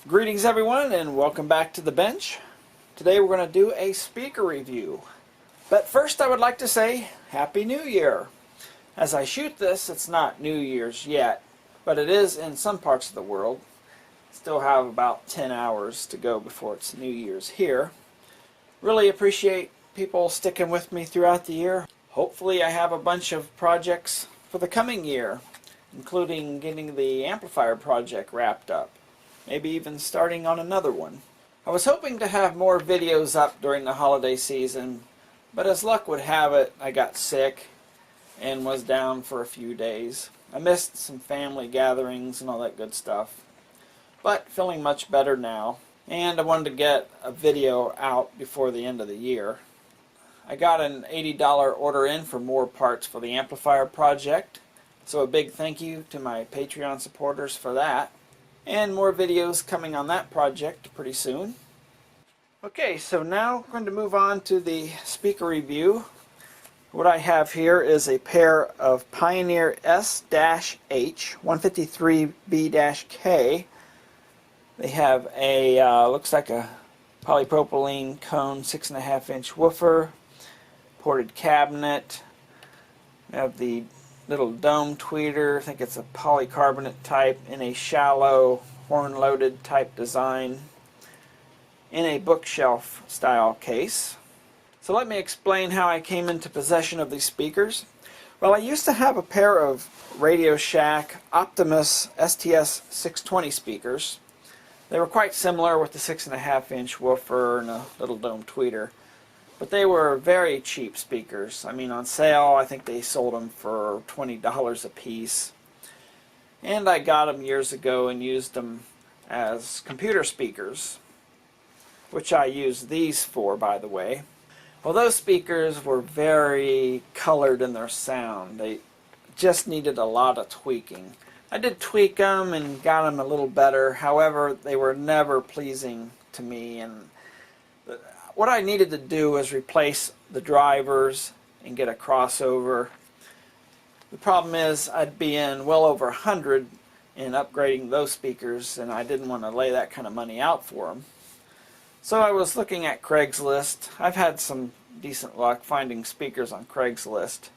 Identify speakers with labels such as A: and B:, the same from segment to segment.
A: Greetings everyone and welcome back to the bench. Today we're going to do a speaker review. But first I would like to say Happy New Year. As I shoot this, it's not New Year's yet, but it is in some parts of the world. Still have about 10 hours to go before it's New Year's here. Really appreciate people sticking with me throughout the year. Hopefully I have a bunch of projects for the coming year, including getting the amplifier project wrapped up. Maybe even starting on another one. I was hoping to have more videos up during the holiday season, but as luck would have it, I got sick and was down for a few days. I missed some family gatherings and all that good stuff, but feeling much better now, and I wanted to get a video out before the end of the year. I got an $80 order in for more parts for the amplifier project, so a big thank you to my Patreon supporters for that. And more videos coming on that project pretty soon. Okay, so now we're going to move on to the speaker review. What I have here is a pair of Pioneer S-H153B-K. They have a, looks like a polypropylene cone 6.5-inch woofer, ported cabinet. We have the little dome tweeter, I think it's a polycarbonate type, in a shallow horn-loaded type design, in a bookshelf style case. So let me explain how I came into possession of these speakers. Well, I used to have a pair of Radio Shack Optimus STS620 speakers. They were quite similar with the 6.5-inch woofer and a little dome tweeter. But they were very cheap speakers. I mean, on sale, I think they sold them for $20 a piece. And I got them years ago and used them as computer speakers, which I use these for, by the way. Well, those speakers were very colored in their sound. They just needed a lot of tweaking. I did tweak them and got them a little better. However, they were never pleasing to me, and what I needed to do was replace the drivers and get a crossover. The problem is I'd be in well over $100 in upgrading those speakers, and I didn't want to lay that kind of money out for them. So I was looking at Craigslist. I've had some decent luck finding speakers on Craigslist,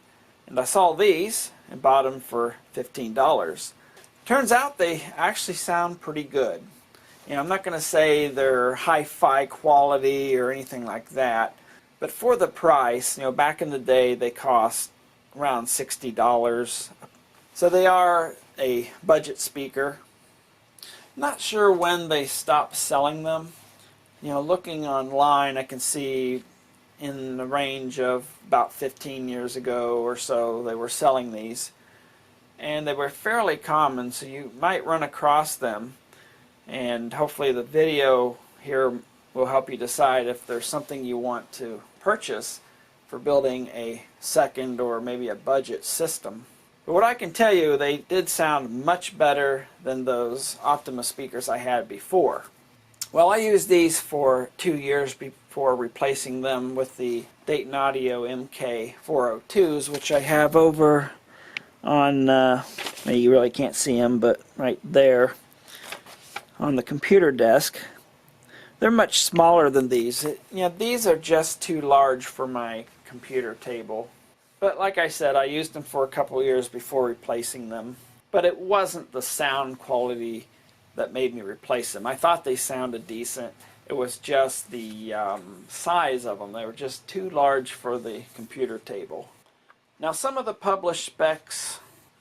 A: and I saw these and bought them for $15. Turns out they actually sound pretty good. You know, I'm not going to say they're hi-fi quality or anything like that, but for the price, you know, back in the day they cost around $60. So they are a budget speaker. Not sure when they stopped selling them. You know, looking online, I can see in the range of about 15 years ago or so they were selling these, and they were fairly common, so you might run across them. And hopefully the video here will help you decide if there's something you want to purchase for building a second or maybe a budget system. But what I can tell you, they did sound much better than those Optimus speakers I had before. Well, I used these for 2 years before replacing them with the Dayton Audio MK402s, which I have over on, you really can't see them, but right there on the computer desk. They're much smaller than these. You know, these are just too large for my computer table. But like I said, I used them for a couple years before replacing them. But it wasn't the sound quality that made me replace them. I thought they sounded decent. It was just the size of them. They were just too large for the computer table. Now, some of the published specs,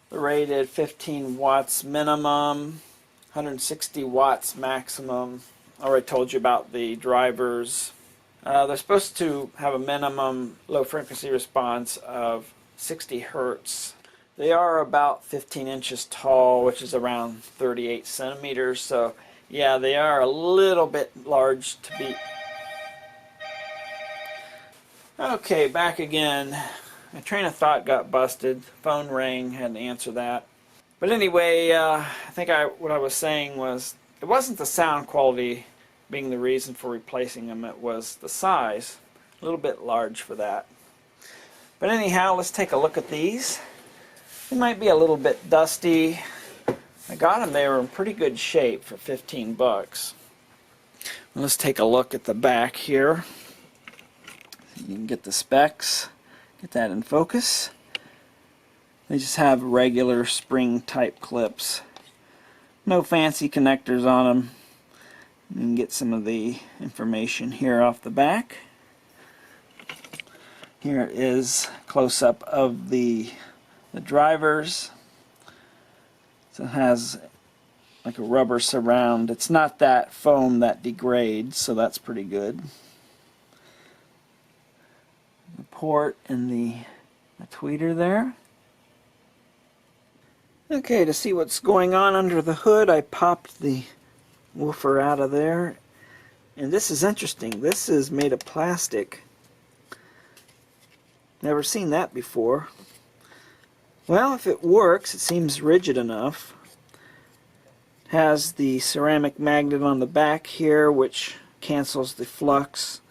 A: they're rated 15 watts minimum, 160 watts maximum. I already told you about the drivers. They're supposed to have a minimum low frequency response of 60 hertz. They are about 15 inches tall, which is around 38 centimeters. So yeah, they are a little bit large to be. Okay, back again. My train of thought got busted. Phone rang, had to answer that. But anyway, I think what I was saying was, it wasn't the sound quality being the reason for replacing them, it was the size. A little bit large for that. But anyhow, let's take a look at these. They might be a little bit dusty. I got them, they were in pretty good shape for 15 bucks. Let's take a look at the back here. You can get the specs, get that in focus. They just have regular spring type clips. No fancy connectors on them. You can get some of the information here off the back. Here is a close-up of the drivers. So it has like a rubber surround. It's not that foam that degrades, so that's pretty good. The port and the tweeter there. Okay, to see what's going on under the hood, I popped the woofer out of there. And this is interesting. This is made of plastic. Never seen that before. Well, if it works, it seems rigid enough. Has the ceramic magnet on the back here, which cancels the flux,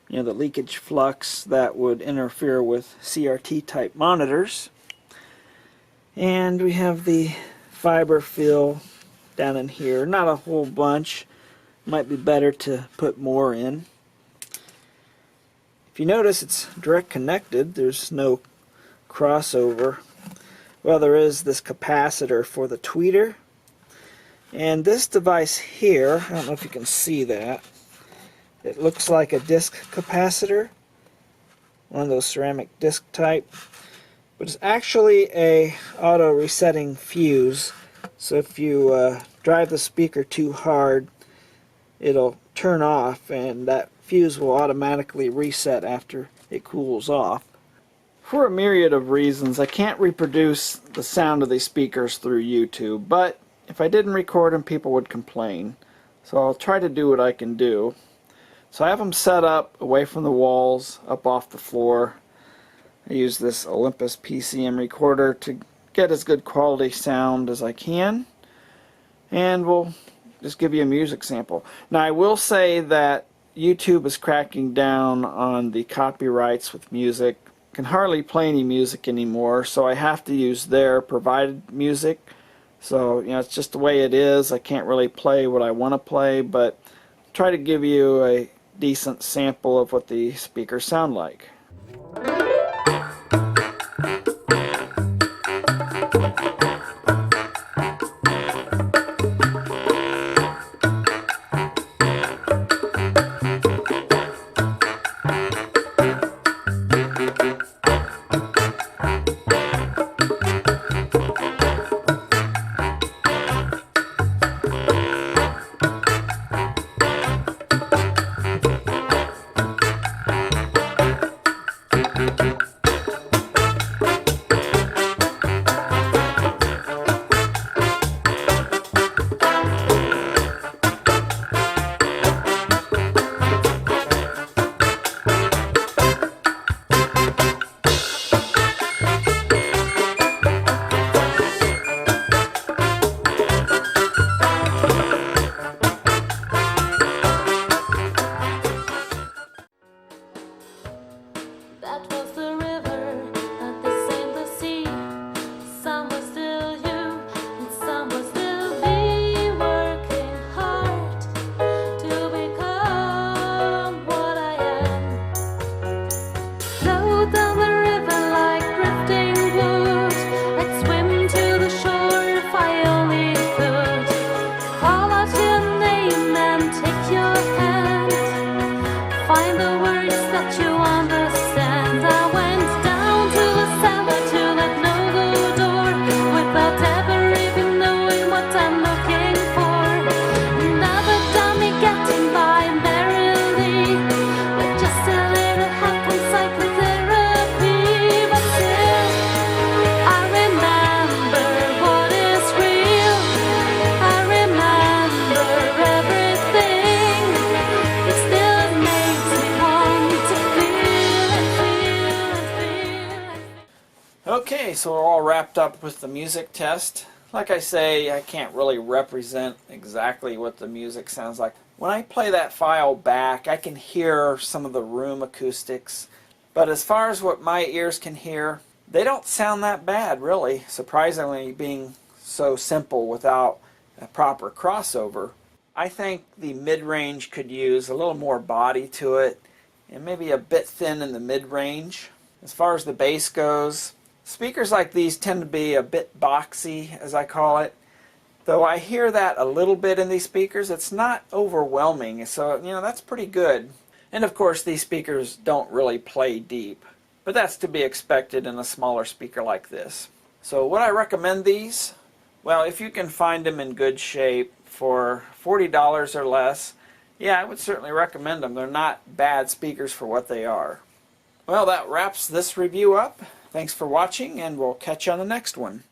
A: the leakage flux that would interfere with CRT type monitors. And we have the fiber fill down in here. Not a whole bunch. Might be better to put more in. If you notice, it's direct connected. There's no crossover. Well, there is this capacitor for the tweeter. And this device here, I don't know if you can see that. It looks like a disc capacitor. One of those ceramic disc type. But it's actually a auto resetting fuse. So if you drive the speaker too hard, it'll turn off and that fuse will automatically reset after it cools off. For a myriad of reasons, I can't reproduce the sound of these speakers through YouTube, but if I didn't record them, people would complain. So I'll try to do what I can do. So I have them set up away from the walls, up off the floor. I use this Olympus PCM recorder to get as good quality sound as I can. And we'll just give you a music sample. Now I will say that YouTube is cracking down on the copyrights with music. Can hardly play any music anymore, so I have to use their provided music. So, it's just the way it is. I can't really play what I want to play, but try to give you a decent sample of what the speakers sound like. Okay, so we're all wrapped up with the music test. Like I say, I can't really represent exactly what the music sounds like. When I play that file back, I can hear some of the room acoustics. But as far as what my ears can hear, they don't sound that bad, really. Surprisingly, being so simple without a proper crossover. I think the mid-range could use a little more body to it and maybe a bit thin in the mid-range. As far as the bass goes, speakers like these tend to be a bit boxy, as I call it. Though I hear that a little bit in these speakers, it's not overwhelming, so that's pretty good. And of course these speakers don't really play deep, but that's to be expected in a smaller speaker like this. So would I recommend these? Well, if you can find them in good shape for $40 or less, yeah, I would certainly recommend them. They're not bad speakers for what they are. Well, that wraps this review up. Thanks for watching, and we'll catch you on the next one.